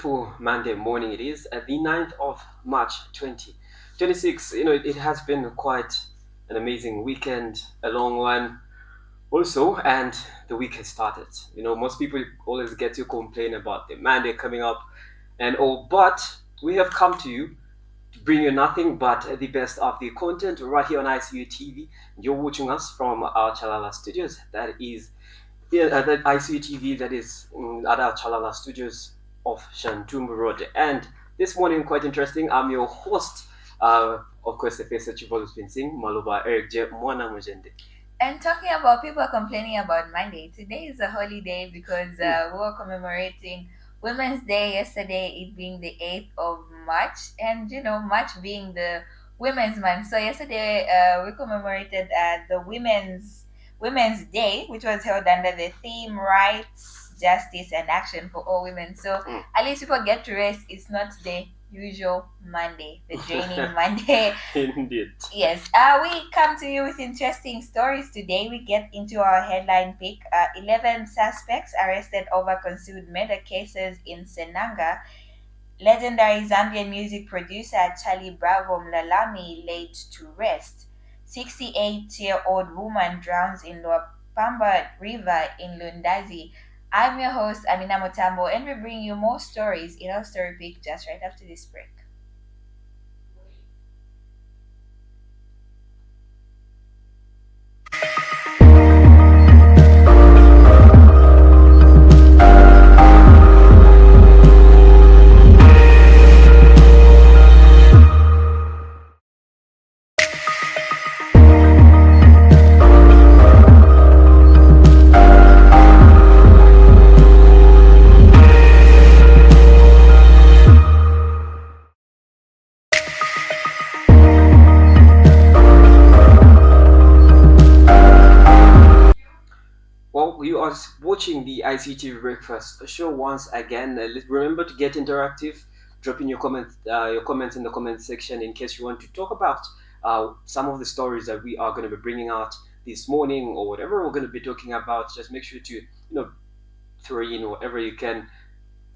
beautiful Monday morning it is, at the 9th of March 2026. It has been quite an amazing weekend, a long one also, and the week has started. Most people always get to complain about the Monday coming up and all, but we have come to you to bring you nothing but the best of the content right here on ICU TV. You're watching us from our Chalala studios. That is the ICU TV that is at our Chalala studios of Shantumbu Road. And this morning, quite interesting, I'm your host, of course, the face that you've always been seeing, Maluba Mwanamuchende. And talking about people complaining about Monday, today is a holiday because we were commemorating Women's Day yesterday, it being the 8th of March, and March being the Women's Month. So yesterday we commemorated the Women's Day, which was held under the theme Rights, Justice, and Action for All Women. So at least people get to rest. It's not the usual Monday, the draining Monday. Indeed. Yes, we come to you with interesting stories today. We get into our headline pick. 11 suspects arrested over concealed murder cases in Senanga. Legendary Zambian music producer Charlie Bravo Mlalami laid to rest. 68-year-old woman drowns in Luapamba River in Lundazi. I'm your host, Amina Mutambo, and we bring you more stories in our story pick just right after this break. Well, you are watching the ICU TV Breakfast Show once again. Remember to get interactive. Drop in your comments in the comment section in case you want to talk about some of the stories that we are going to be bringing out this morning or whatever we're going to be talking about. Just make sure to throw in whatever you can.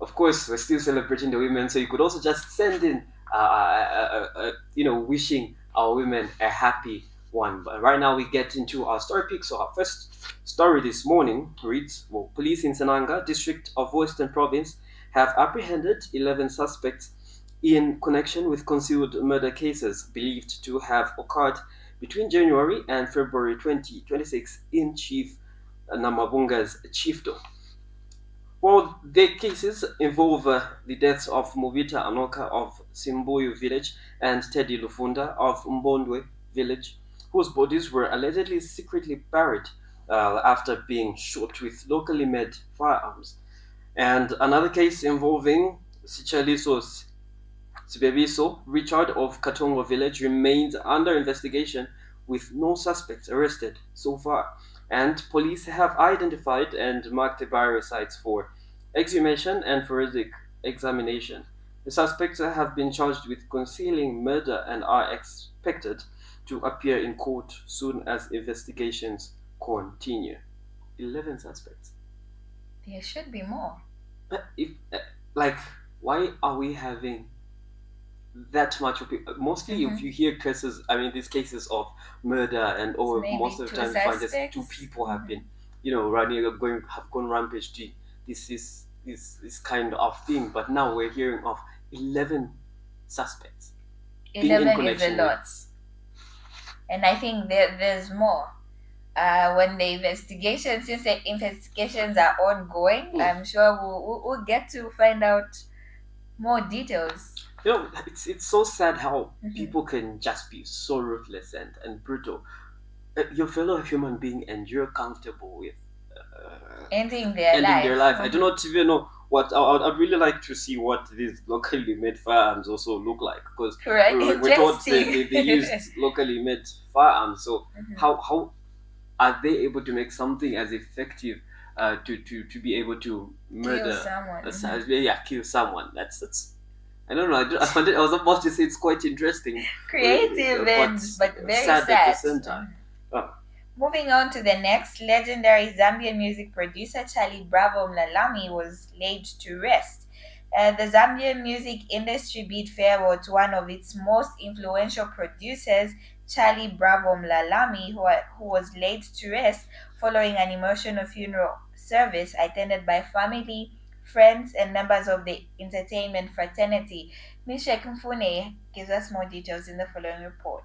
Of course, we're still celebrating the women, so you could also just send in wishing our women a happy one. But right now we get into our story pick. So our first story this morning reads, well, police in Senanga, district of Western Province, have apprehended 11 suspects in connection with concealed murder cases believed to have occurred between January and February 2026 in Chief Namabunga's chiefdom. Well, the cases involve the deaths of Movita Anoka of Simboyu village and Teddy Lufunda of Mbondwe village, whose bodies were allegedly secretly buried after being shot with locally made firearms. And another case involving Sichaliso Sibebiso Richard of Katongo village remains under investigation with no suspects arrested so far. And police have identified and marked the burial sites for exhumation and forensic examination. The suspects have been charged with concealing murder and are expected to appear in court soon as investigations continue. 11 suspects. There should be more. But why are we having that much of people? Mostly, if you hear cases, these cases of murder and most of the time you find just two people have been, have gone rampage to this kind of thing. But now we're hearing of 11 suspects. 11 is a lot. And I think there's more. When the since the investigations are ongoing, I'm sure we'll get to find out more details. It's so sad how people can just be so ruthless and brutal. Your fellow human being, and you're comfortable with ending their life. I do not even know what. I'd really like to see what these locally made firearms also look like, because we're told they used locally made firearms. So how are they able to make something as effective to be able to murder someone? Kill someone. That's I don't know. I was about to say it's quite interesting, creative, but very sad at the same time. Moving on to the next, legendary Zambian music producer Charlie Bravo Mlalami was laid to rest. The Zambian music industry bid farewell to one of its most influential producers, Charlie Bravo Mlalami, who was laid to rest following an emotional funeral service attended by family, friends, and members of the entertainment fraternity. Misha Kumfune gives us more details in the following report.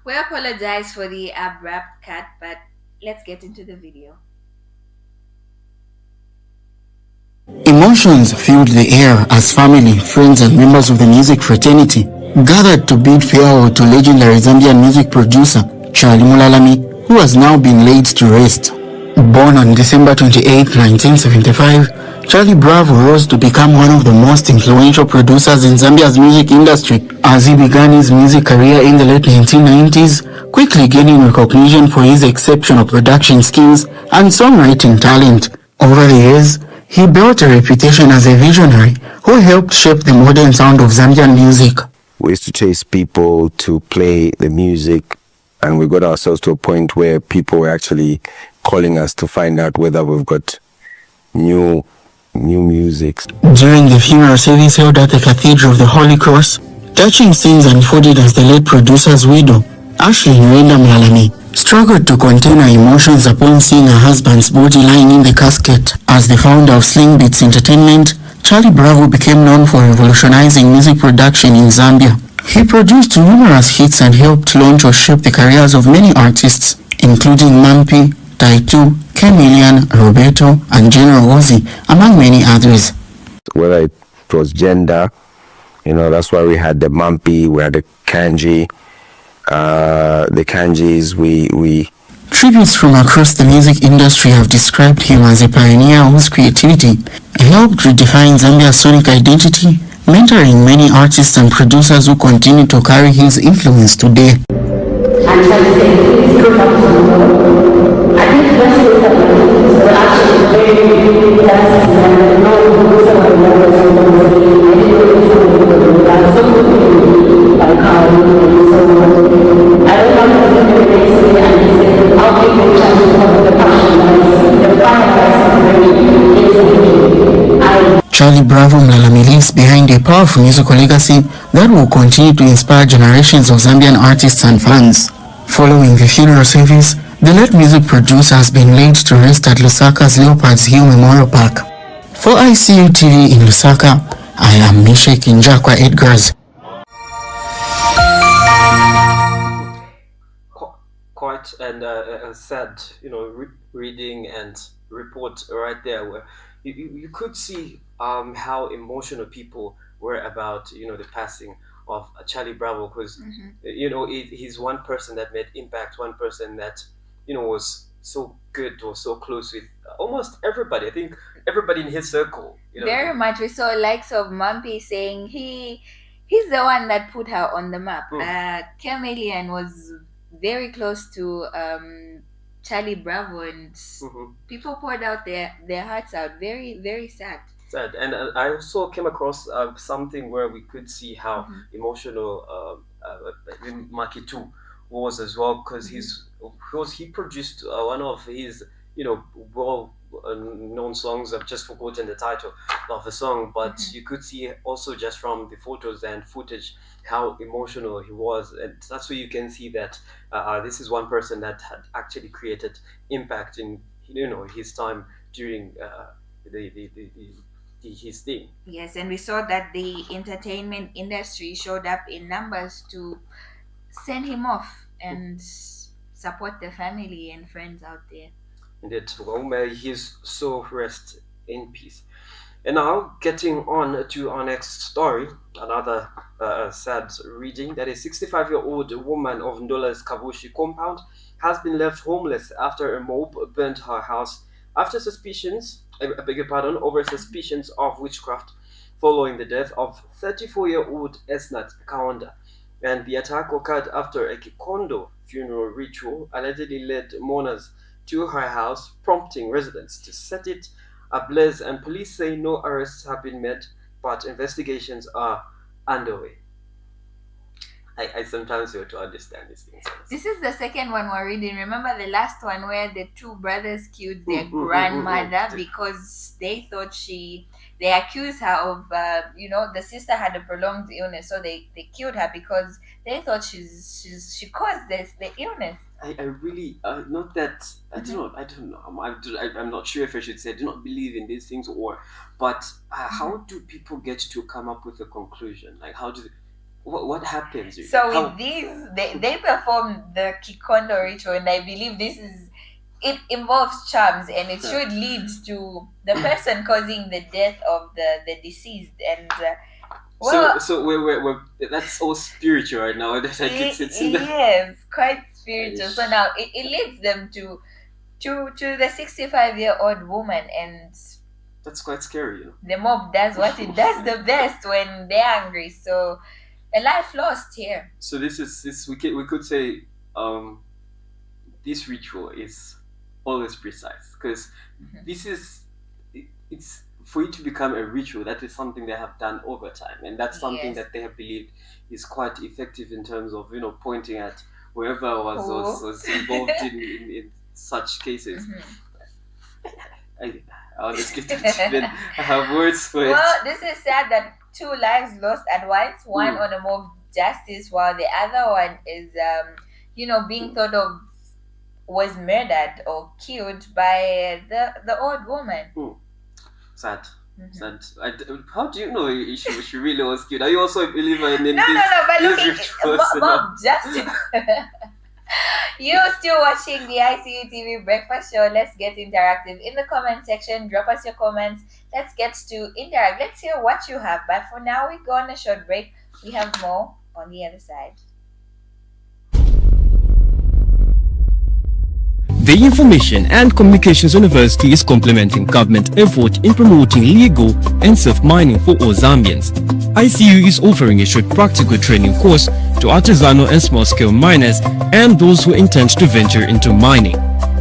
We apologize for the abrupt cut, but let's get into the video. Emotions filled the air as family, friends, and members of the music fraternity gathered to bid farewell to legendary Zambian music producer Charlie Mlalami, who has now been laid to rest. Born on December 28, 1975, Charlie Bravo rose to become one of the most influential producers in Zambia's music industry as he began his music career in the late 1990s, quickly gaining recognition for his exceptional production skills and songwriting talent. Over the years, he built a reputation as a visionary who helped shape the modern sound of Zambian music. We used to chase people to play the music, and we got ourselves to a point where people were actually calling us to find out whether we've got new music. During the funeral service held at the Cathedral of the Holy Cross, touching scenes unfolded as the late producer's widow, Ashley Mlalami, struggled to contain her emotions upon seeing her husband's body lying in the casket. As the founder of Sling Beats Entertainment, Charlie Bravo became known for revolutionizing music production in Zambia. He produced numerous hits and helped launch or shape the careers of many artists, including Mampi, Taitu, Chameleon, Roberto, and General Ozzy, among many others. Whether it was gender, that's why we had the Mampi, we had the Kanji, the Kanjis, we Tributes from across the music industry have described him as a pioneer whose creativity helped redefine Zambia's sonic identity, mentoring many artists and producers who continue to carry his influence today. Charlie Bravo Mlalami leaves behind a powerful musical legacy that will continue to inspire generations of Zambian artists and fans. Following the funeral service, the late music producer has been laid to rest at Lusaka's Leopards Hill Memorial Park. For ICU TV in Lusaka, I am Mishek Injakwa Edgars. Quite and sad, reading and report right there where you could see how emotional people were about the passing of Charlie Bravo, because he's one person that made impact, one person that was so good or so close with almost everybody. I think everybody in his circle. Very much. We saw likes of Mampi saying he's the one that put her on the map. Chameleon was very close to Charlie Bravo, and people poured out their hearts out. Very, very sad. Sad. And I also came across something where we could see how emotional Makitu was as well, because he produced one of his well known songs. I've just forgotten the title of the song, but you could see also just from the photos and footage how emotional he was, and that's where you can see that this is one person that had actually created impact in his time during his thing. Yes, and we saw that the entertainment industry showed up in numbers to send him off and support the family and friends out there. Indeed, well, may his soul rest in peace. And now, getting on to our next story, another sad reading, that a 65-year-old woman of Ndola's Kavushi compound has been left homeless after a mob burnt her house over suspicions of witchcraft following the death of 34-year-old Esnat Kaunda. And the attack occurred after a Kikondo funeral ritual allegedly led mourners to her house, prompting residents to set it ablaze, and police say no arrests have been made, but investigations are underway. I sometimes fail to understand these things. This is the second one we're reading. Remember the last one where the two brothers killed their grandmother because they thought they accused her of, the sister had a prolonged illness, so they killed her because they thought she caused the illness. I really not that I don't know. I'm not sure if I should say I do not believe in these things, but how do people get to come up with a conclusion? Like how do what happens? So with these, they perform the Kikondo ritual, and I believe it involves charms, and it should lead to the person causing the death of the deceased. And so we're that's all spiritual right now. It's yes, quite spiritual. So now it leads them to the 65-year-old woman, and that's quite scary. The mob does what it does the best when they're angry. So a life lost here. So we could say this ritual is always precise, because it's for it to become a ritual. That is something they have done over time, and that's something that they have believed is quite effective in terms of pointing at whoever was involved in such cases. I honestly don't even have words for it. Well, this is sad that 2 lives lost at once. One on a mob justice, while the other one is being thought of was murdered or killed by the old woman. Sad. Sad. How do you know she really was killed? Are you also a believer in No, but look, mob justice. You're still watching the ICU TV Breakfast Show. Let's get interactive in the comment section. Drop us your comments. Let's get to interact. Let's hear what you have. But for now, we go on a short break. We have more on the other side. The Information and Communications University is complementing government effort in promoting legal and safe mining for all Zambians. ICU is offering a short practical training course to artisanal and small-scale miners and those who intend to venture into mining.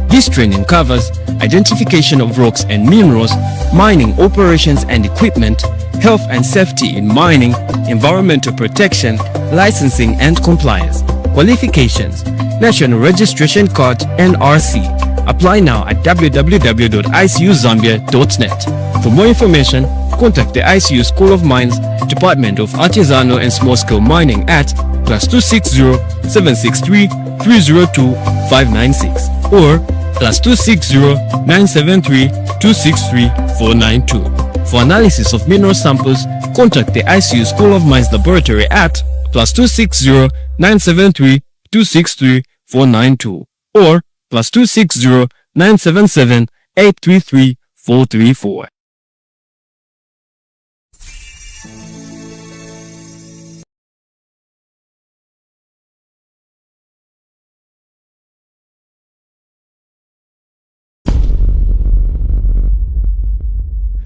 This training covers identification of rocks and minerals, mining operations and equipment, health and safety in mining, environmental protection, licensing and compliance. Qualifications: National Registration Card NRC. Apply now at www.icuzambia.net. For more information, contact the ICU School of Mines, Department of Artisanal and Small-Scale Mining at +260 763 302 596 or +260 973 263 492. For analysis of mineral samples, contact the ICU School of Mines Laboratory at +260 973 263 492 or +260 977 833 434.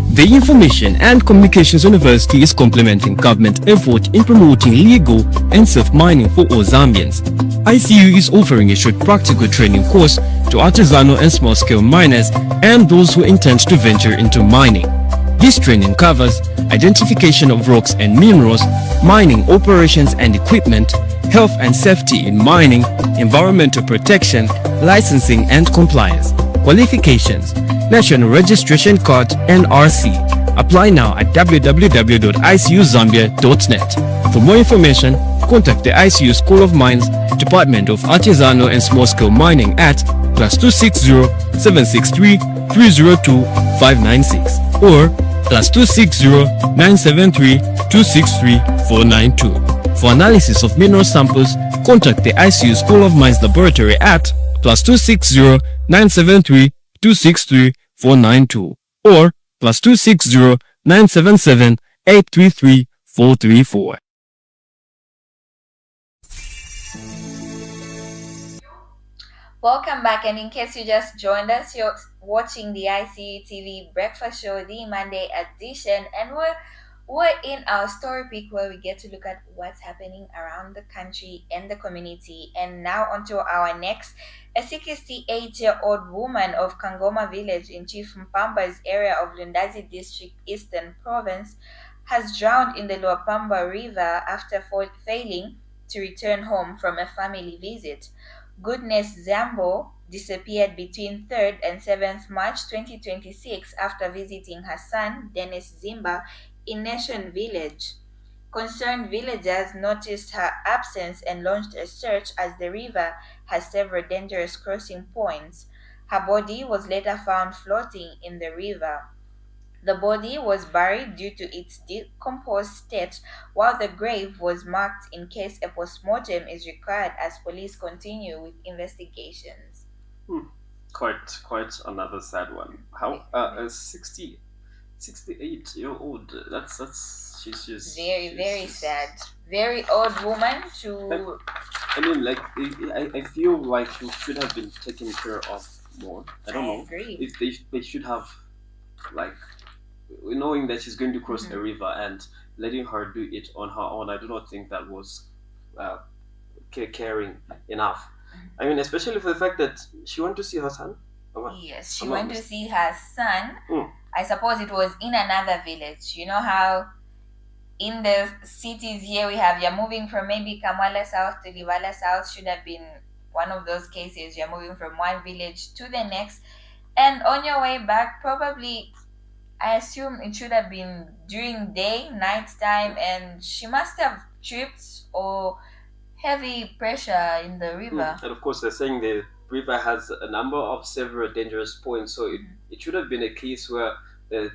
The Information and Communications University is complementing government effort in promoting legal and safe mining for all Zambians. ICU is offering a short practical training course to artisanal and small-scale miners and those who intend to venture into mining. This training covers identification of rocks and minerals, mining operations and equipment, health and safety in mining, environmental protection, licensing and compliance. Qualifications: National Registration Card NRC. Apply now at www.icuzambia.net. For more information, contact the ICU School of Mines, Department of Artisanal and Small-Scale Mining at +260 763 302 596 or +260 973 263 492. For analysis of mineral samples, contact the ICU School of Mines Laboratory at +260 973 263 492 or +260 977 833 434. Welcome back, and in case you just joined us, you're watching the ICU TV Breakfast Show, the Monday edition, and we're in our story pick where we get to look at what's happening around the country and the community. And now onto our next. A 68-year-old woman of Kangoma village in Chief Mpamba's area of Lundazi district, Eastern Province, has drowned in the Luapamba River after failing to return home from a family visit. Goodness Zambo disappeared between 3rd and 7th March 2026 after visiting her son, Dennis Zimba, in Nation Village. Concerned villagers noticed her absence and launched a search as the river has several dangerous crossing points. Her body was later found floating in the river. The body was buried due to its decomposed state, while the grave was marked in case a postmortem is required as police continue with investigations. Quite another sad one. How a 68-year-old. She's very sad. Very old woman to. I mean, like I feel like she should have been taken care of more. I don't know agree. if they should have, like, knowing that she's going to cross the river and letting her do it on her own. I do not think that was caring enough. I mean, especially for the fact that she wanted to see her son. Yes, she went to see her son. I suppose it was in another village. You know how in the cities here we have, you're moving from maybe Kamwala South to Livala South. Should have been one of those cases. You're moving from one village to the next, and on your way back, probably, I assume it should have been during night time, and she must have tripped or heavy pressure in the river. And of course, they're saying the river has a number of several dangerous points, so it should have been a case where the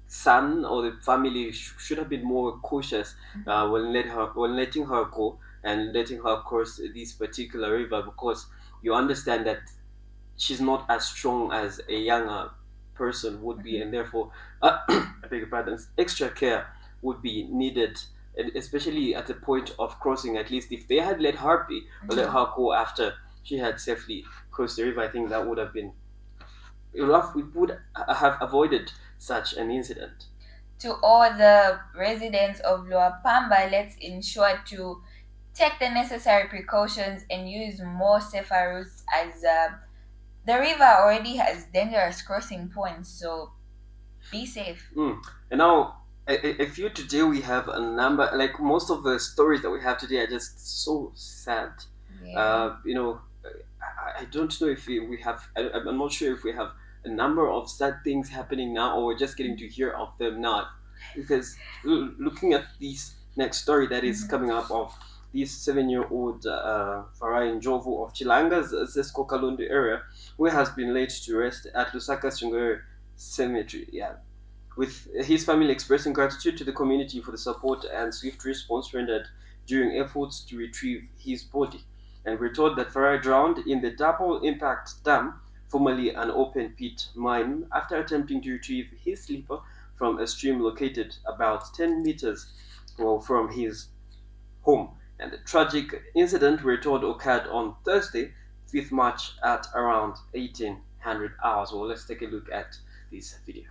son or the family should have been more cautious when letting her go. and letting her cross this particular river, because you understand that she's not as strong as a younger person would be, and therefore, I beg your pardon, extra care would be needed, and especially at the point of crossing. At least if they had let her be, or let her go after she had safely crossed the river, I think that would have been, we would have avoided such an incident. To all the residents of Lower Pamba, let's ensure to take the necessary precautions and use more safer routes, as the river already has dangerous crossing points, so be safe. And now, I feel today we have a number, like most of the stories that we have today are just so sad. Yeah. I don't know if we have, I'm not sure if we have a number of sad things happening now, or we're just getting to hear of them now. Because looking at this next story that is coming up of this 7-year-old Farai Njovu of Chilanga's Zesco Kalundu area, who has been laid to rest at Lusaka Shungere Cemetery. Yeah. With his family expressing gratitude to the community for the support and swift response rendered during efforts to retrieve his body. And we're told that Farai drowned in the Double Impact Dam, formerly an open pit mine, after attempting to retrieve his sleeper from a stream located about 10 meters from his home. And the tragic incident, we're told, occurred on Thursday, 5th March at around 1800 hours. Well, let's take a look at this video.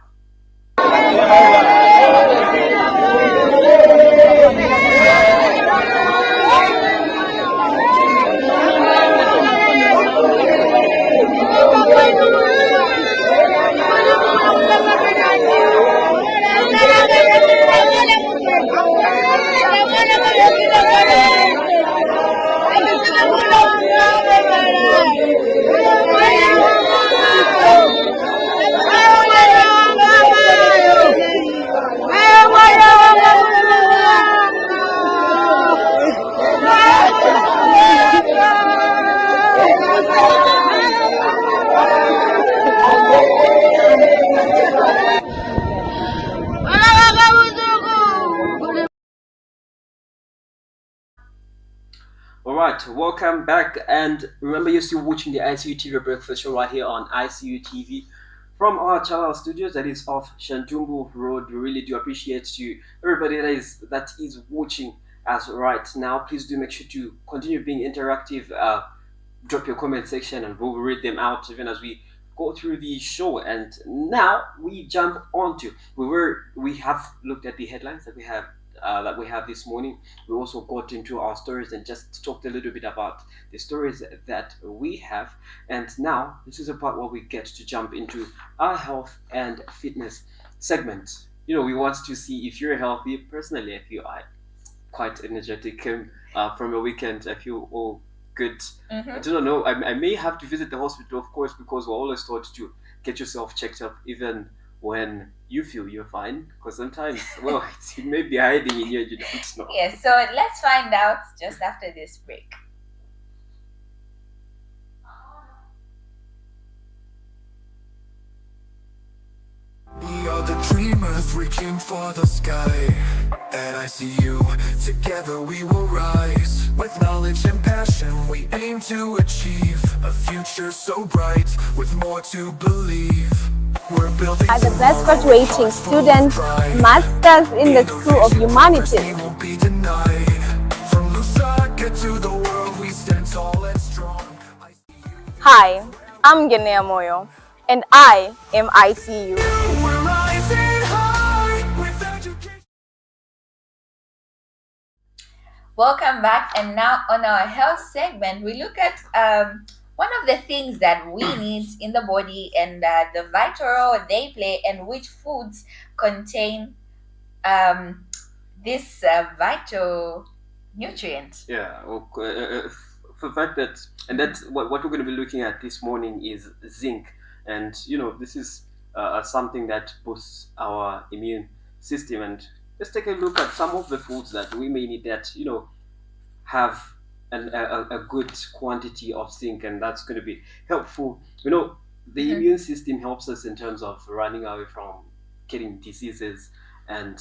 Alright, welcome back, and remember you're still watching the ICU TV Breakfast Show right here on ICU TV from our channel studios that is off Shantumbu Road. We really do appreciate you, everybody that is watching us right now. Please do make sure to continue being interactive. Drop your comment section and we'll read them out even as we go through the show. And now we jump onto, we have looked at the headlines that we have this morning. We also got into our stories and just talked a little bit about the stories that we have. And now this is a part where we get to jump into our health and fitness segment. We want to see if you're healthy. Personally, I feel quite energetic from a weekend. I feel all good. I don't know. I may have to visit the hospital, of course, because we're always taught to get yourself checked up even when you feel you're fine, because sometimes, well, it may be hiding in you, you don't know. Yes, so let's find out just after this break. We are the dreamers reaching for the sky. At ICU, together we will rise. With knowledge and passion, we aim to achieve a future so bright, with more to believe. We're building are the best graduating students, masters in the School of Humanities. won't be denied. From Lusaka to the world, we stand tall and strong. Hi, I'm Genea Moyo, and I am ICU. We're rising high with education. Welcome back, and now on our health segment, we look at one of the things that we need in the body and the vital role they play, and which foods contain this vital nutrient. Yeah, for the fact that, and that's what we're going to be looking at this morning is zinc. And, this is something that boosts our immune system. And let's take a look at some of the foods that we may need that, have a good quantity of zinc, and that's going to be helpful. The immune system helps us in terms of running away from getting diseases, and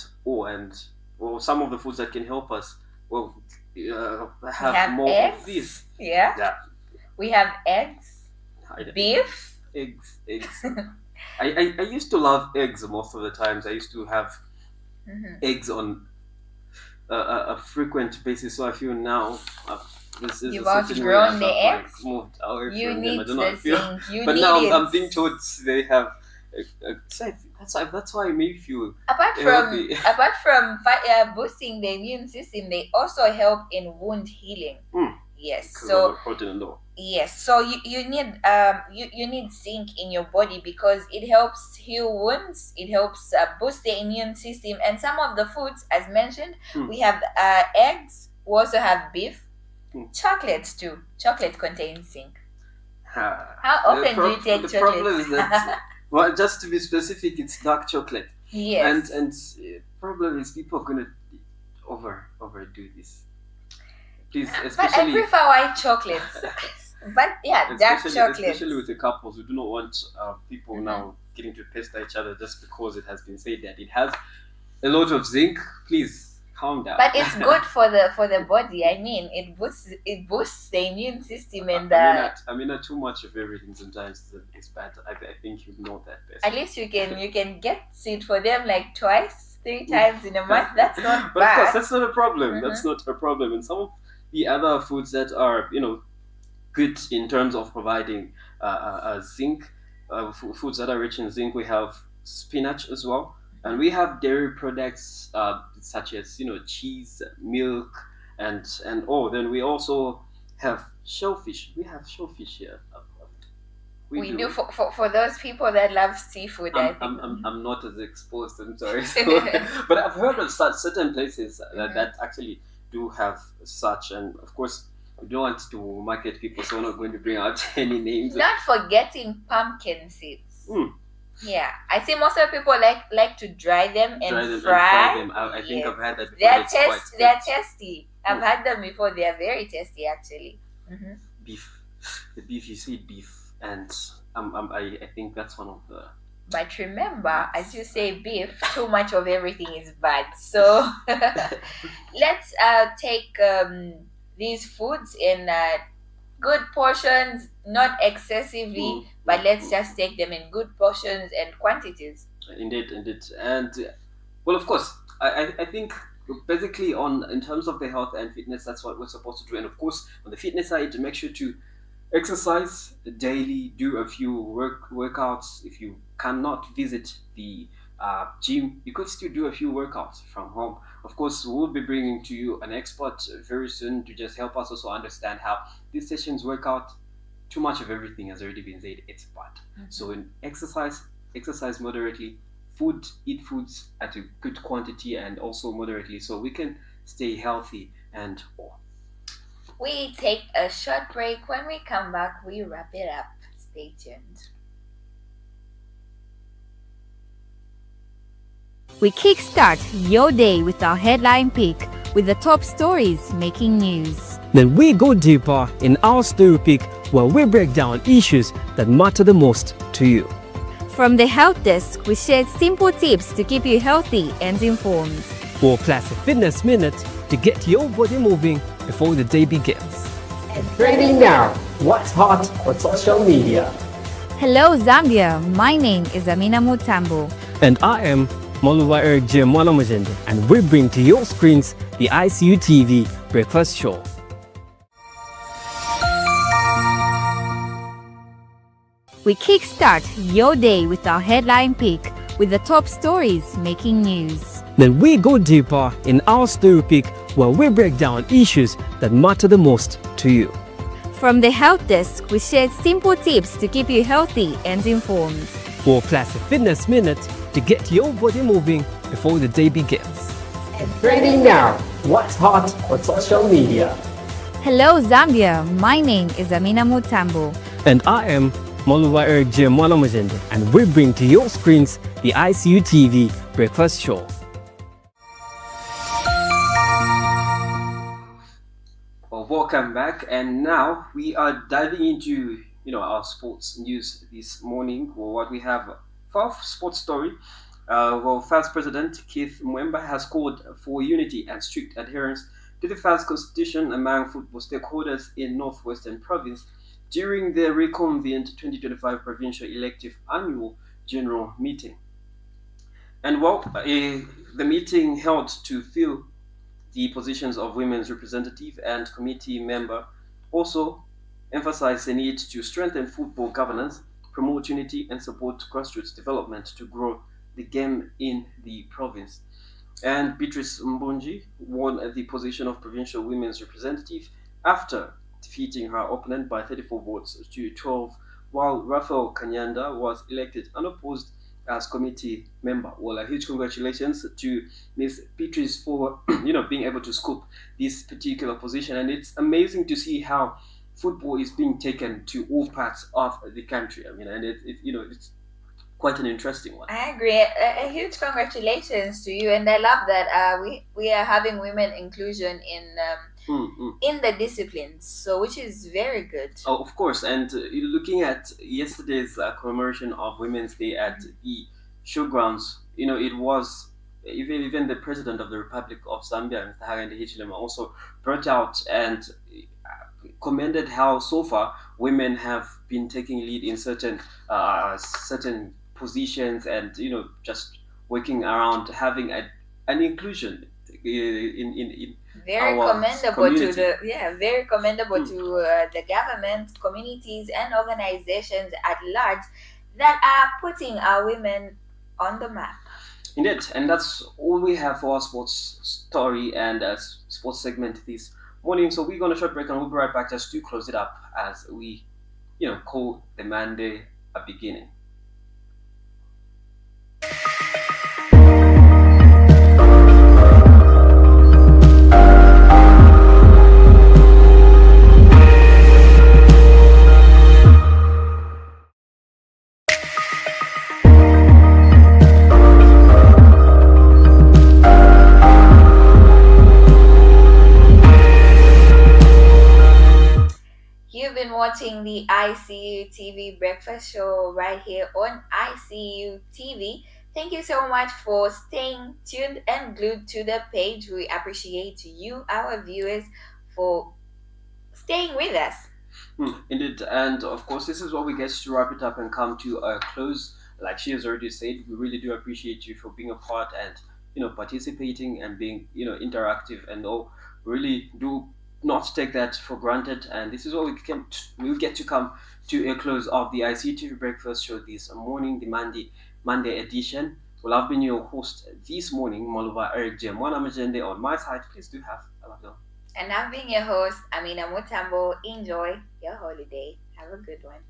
some of the foods that can help us, well, have have more eggs. of these. Yeah. Yeah. We have eggs, beef. Eggs. I used to love eggs most of the times. I used to have eggs on a frequent basis. So I feel now this is You've a certain way outgrown I've, the like, eggs. moved away You from them. I need don't know how I the feel. zinc. You But need now it. I'm being told they have. So that's why I may feel Apart healthy. from boosting the immune system, they also help in wound healing. Yes. Because So of the protein and all. yes. So you need you need zinc in your body because it helps heal wounds. It helps boost the immune system. And some of the foods, as mentioned, we have eggs. We also have beef. Chocolates too. Chocolate contains zinc. How often do you take the chocolate? problem is that, well, just to be specific, it's dark chocolate. Yes. And problem is people are gonna overdo this. Please, But I especially prefer white chocolates. But yeah, dark chocolate. especially with the couples who do not want people now getting to pester each other just because it has been said that it has a lot of zinc. Please calm down. But it's good for the body. I mean, it boosts the immune system and I mean, too much of everything sometimes is bad. I think you know that best. at least you can get it for them like twice, 3 times in a month. That's not But bad. of course, that's not a problem. That's not a problem. And some of the other foods that are, good in terms of providing zinc, foods that are rich in zinc, we have spinach as well. And we have dairy products such as, cheese, milk, and all. Then we also have shellfish. We have shellfish here. We do for those people that love seafood. I think. I'm not as exposed. I'm sorry. But I've heard of certain places that actually do have such. And of course, we don't want to market people, so we're not going to bring out any names. Not forgetting pumpkin seeds. Yeah, I see most of the people like to dry them and fry them. I think I've had that before. They're tasty. I've had them before. They are very tasty, actually. Beef. The beef, you say beef. And I think that's one of the. But remember, as you say beef, too much of everything is bad. So let's take these foods in good portions, not excessively, but let's just take them in good portions and quantities. Indeed. And well, of course, I think basically in terms of the health and fitness, that's what we're supposed to do. And of course, on the fitness side, to make sure to exercise daily, do a few workouts. If you cannot visit the gym, you could still do a few workouts from home. Of course, we'll be bringing to you an expert very soon to just help us also understand how these sessions work out. Too much of everything has already been said. It's bad. So in exercise moderately, eat foods at a good quantity and also moderately, so we can stay healthy and all. We take a short break. When we come back, we wrap it up. Stay tuned. We kickstart your day with our headline pick with the top stories making news. Then we go deeper in our story pick where we break down issues that matter the most to you. From the Health Desk, we share simple tips to keep you healthy and informed. Or plus a fitness minute to get your body moving before the day begins. Trending now, what's hot on social media? Hello Zambia, my name is Amina Mutambo. And I am Maluba Mwanamuchende, and we bring to your screens the ICU TV Breakfast Show. We kickstart your day with our headline pick with the top stories making news. Then we go deeper in our story pick where we break down issues that matter the most to you. From the Health Desk, we share simple tips to keep you healthy and informed. Or plus a fitness minute to get your body moving before the day begins. Trending now, what's hot on social media? Hello Zambia, my name is Amina Mutambo. And I am Maluba Mwanamuchende, and we bring to your screens the ICU TV Breakfast Show. Well, welcome back, and now we are diving into our sports news this morning. Well, what we have for our sports story, FAS President Keith Mwemba has called for unity and strict adherence to the first constitution among football stakeholders in Northwestern Province during the reconvened 2025 provincial elective annual general meeting. And the meeting held to fill the positions of women's representative and committee member also emphasized the need to strengthen football governance, promote unity, and support grassroots development to grow the game in the province. And Beatrice Mbonji won the position of provincial women's representative after defeating her opponent by 34 votes to 12, while Raphael Kanyanda was elected unopposed as committee member. Well, a huge congratulations to Miss Beatrice for being able to scoop this particular position, and it's amazing to see how football is being taken to all parts of the country. I mean, and it's quite an interesting one. I agree. A huge congratulations to you, and I love that we are having women inclusion in the disciplines, so which is very good. Oh, of course. And looking at yesterday's commemoration of Women's Day at the showgrounds, it was even the president of the Republic of Zambia, Mr. Hakainde Hichilema, also brought out and commended how so far women have been taking lead in certain positions, and just working around having an inclusion in very our commendable community. very commendable to the government, communities, and organizations at large that are putting our women on the map. Indeed, and that's all we have for our sports story and sports segment this morning. So we're going to short break, and we'll be right back just to close it up as we call the Monday a beginning. You've been watching the ICU TV Breakfast Show right here on ICU TV. Thank you so much for staying tuned and glued to the page. We appreciate you, our viewers, for staying with us. Indeed, and of course, this is what we get to wrap it up and come to a close. Like she has already said, we really do appreciate you for being a part and participating and being interactive, and all. Really do not take that for granted. And this is what we'll get to come to a close of the ICU TV Breakfast Show this morning, the Monday edition. Well, I've been your host this morning, Maluba Eric J. Mwanamuchende on my side. Please do have a lovely one. And I've been your host, Amina Mutambo. Enjoy your holiday. Have a good one.